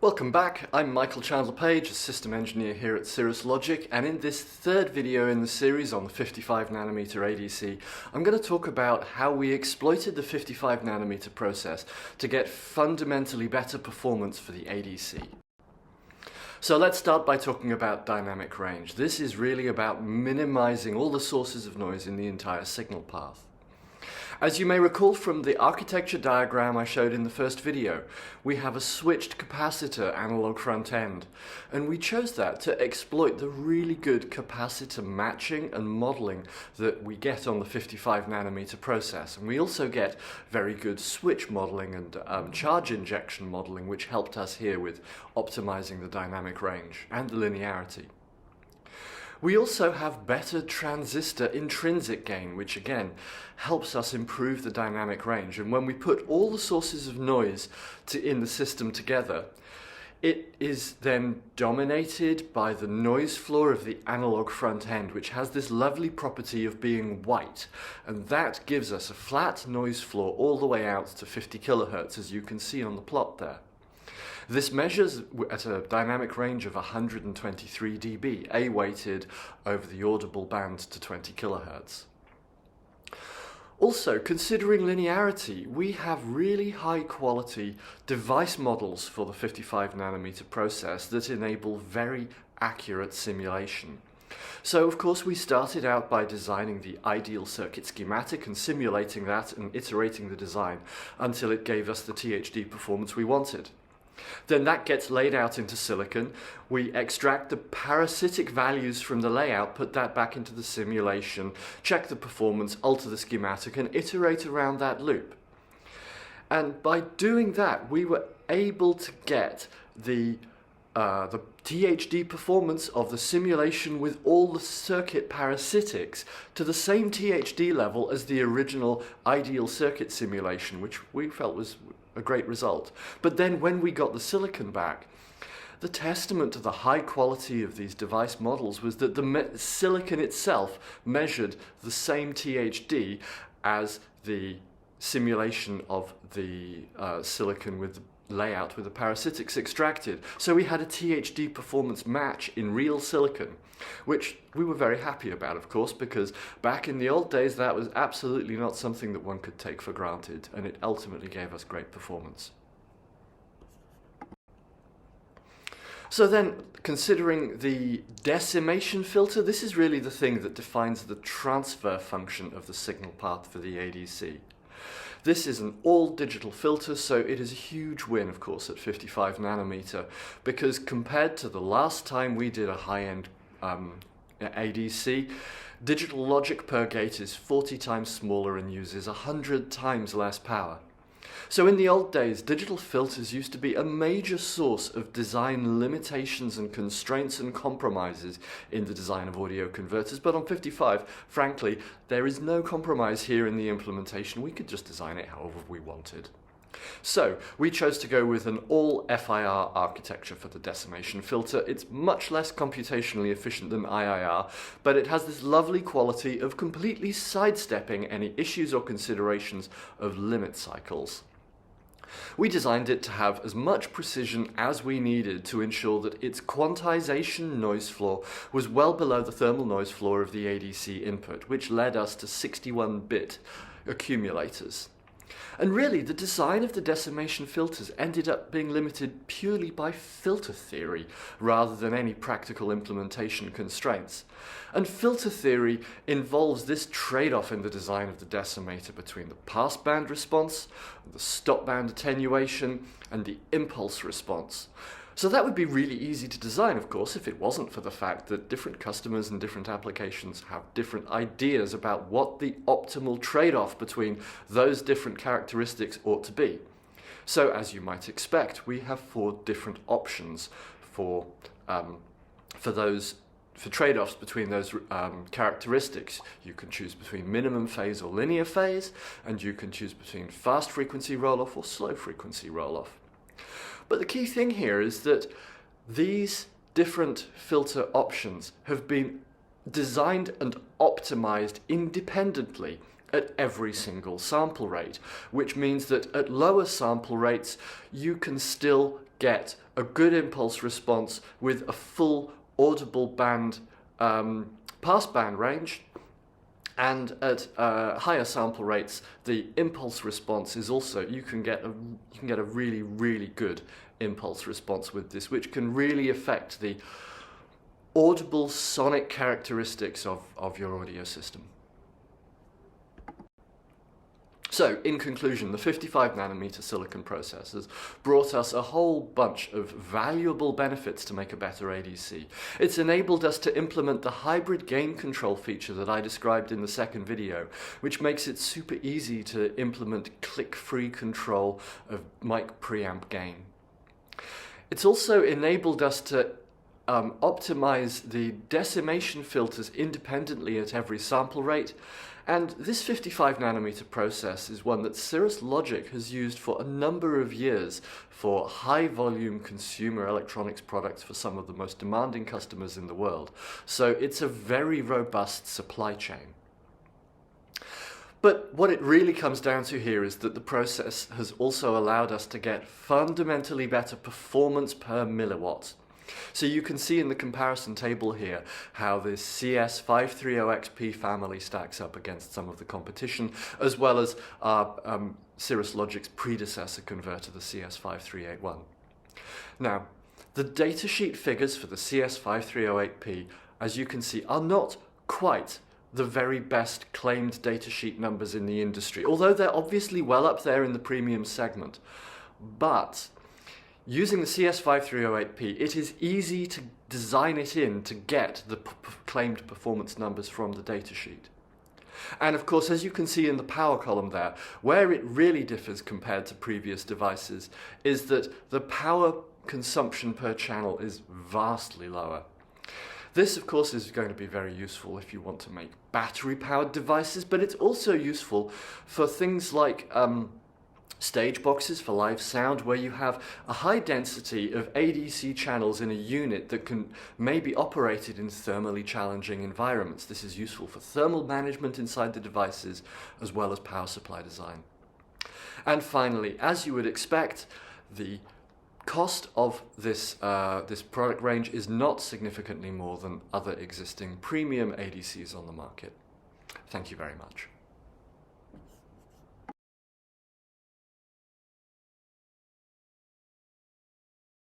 Welcome back, I'm Michael Chandler-Page, a system engineer here at Cirrus Logic, and in this third video in the series on the 55nm ADC, I'm going to talk about how we exploited the 55nm process to get fundamentally better performance for the ADC. So let's start by talking about dynamic range. This is really about minimizing all the sources of noise in the entire signal path. As you may recall from the architecture diagram I showed in the first video, we have a switched capacitor analog front end, and we chose that to exploit the really good capacitor matching and modeling that we get on the 55nm process. And we also get very good switch modeling and charge injection modeling, which helped us here with optimizing the dynamic range and the linearity. We also have better transistor intrinsic gain, which again helps us improve the dynamic range. And when we put all the sources of noise in the system together, it is then dominated by the noise floor of the analog front end, which has this lovely property of being white. And that gives us a flat noise floor all the way out to 50 kHz, as you can see on the plot there. This measures at a dynamic range of 123 dB, A-weighted over the audible band to 20 kHz. Also, considering linearity, we have really high quality device models for the 55nm process that enable very accurate simulation. So of course we started out by designing the ideal circuit schematic and simulating that and iterating the design until it gave us the THD performance we wanted. Then that gets laid out into silicon. We extract the parasitic values from the layout, put that back into the simulation, check the performance, alter the schematic, and iterate around that loop. And by doing that, we were able to get the THD performance of the simulation with all the circuit parasitics to the same THD level as the original ideal circuit simulation, which we felt was a great result. But then when we got the silicon back, the testament to the high quality of these device models was that the silicon itself measured the same THD as the simulation of the silicon with the layout with the parasitics extracted. So we had a THD performance match in real silicon, which we were very happy about, of course, because back in the old days that was absolutely not something that one could take for granted, and it ultimately gave us great performance. So then, considering the decimation filter, this is really the thing that defines the transfer function of the signal path for the ADC. This is an all-digital filter, so it is a huge win, of course, at 55nm, because compared to the last time we did a high-end ADC, digital logic per gate is 40 times smaller and uses 100 times less power. So in the old days, digital filters used to be a major source of design limitations and constraints and compromises in the design of audio converters, but on 55, frankly, there is no compromise here in the implementation. We could just design it however we wanted. So we chose to go with an all FIR architecture for the decimation filter. It's much less computationally efficient than IIR, but it has this lovely quality of completely sidestepping any issues or considerations of limit cycles. We designed it to have as much precision as we needed to ensure that its quantization noise floor was well below the thermal noise floor of the ADC input, which led us to 61-bit accumulators. And really, the design of the decimation filters ended up being limited purely by filter theory rather than any practical implementation constraints. And filter theory involves this trade-off in the design of the decimator between the passband response, the stop band attenuation, and the impulse response. So that would be really easy to design, of course, if it wasn't for the fact that different customers and different applications have different ideas about what the optimal trade-off between those different characteristics ought to be. So, as you might expect, we have 4 different options for trade-offs between those characteristics. You can choose between minimum phase or linear phase, and you can choose between fast frequency roll-off or slow frequency roll-off. But the key thing here is that these different filter options have been designed and optimized independently at every single sample rate, which means that at lower sample rates you can still get a good impulse response with a full audible band, passband range. And at higher sample rates, the impulse response is also, you can get a really, really good impulse response with this, which can really affect the audible sonic characteristics of your audio system. So, in conclusion, the 55 nanometer silicon processors brought us a whole bunch of valuable benefits to make a better ADC. It's enabled us to implement the hybrid gain control feature that I described in the second video, which makes it super easy to implement click-free control of mic preamp gain. It's also enabled us to optimize the decimation filters independently at every sample rate. And this 55 nanometer process is one that Cirrus Logic has used for a number of years for high volume consumer electronics products for some of the most demanding customers in the world. So it's a very robust supply chain. But what it really comes down to here is that the process has also allowed us to get fundamentally better performance per milliwatt. So you can see in the comparison table here how the CS530XP family stacks up against some of the competition, as well as Cirrus Logic's predecessor converter, the CS5381. Now, the datasheet figures for the CS5308P, as you can see, are not quite the very best claimed datasheet numbers in the industry, although they're obviously well up there in the premium segment. But using the CS5308P, it is easy to design it in to get the claimed performance numbers from the datasheet. And of course, as you can see in the power column there, where it really differs compared to previous devices is that the power consumption per channel is vastly lower. This, of course, is going to be very useful if you want to make battery-powered devices, but it's also useful for things like stage boxes for live sound, where you have a high density of ADC channels in a unit that can maybe be operated in thermally challenging environments. This is useful for thermal management inside the devices as well as power supply design. And finally, as you would expect, the cost of this product range is not significantly more than other existing premium ADCs on the market. Thank you very much.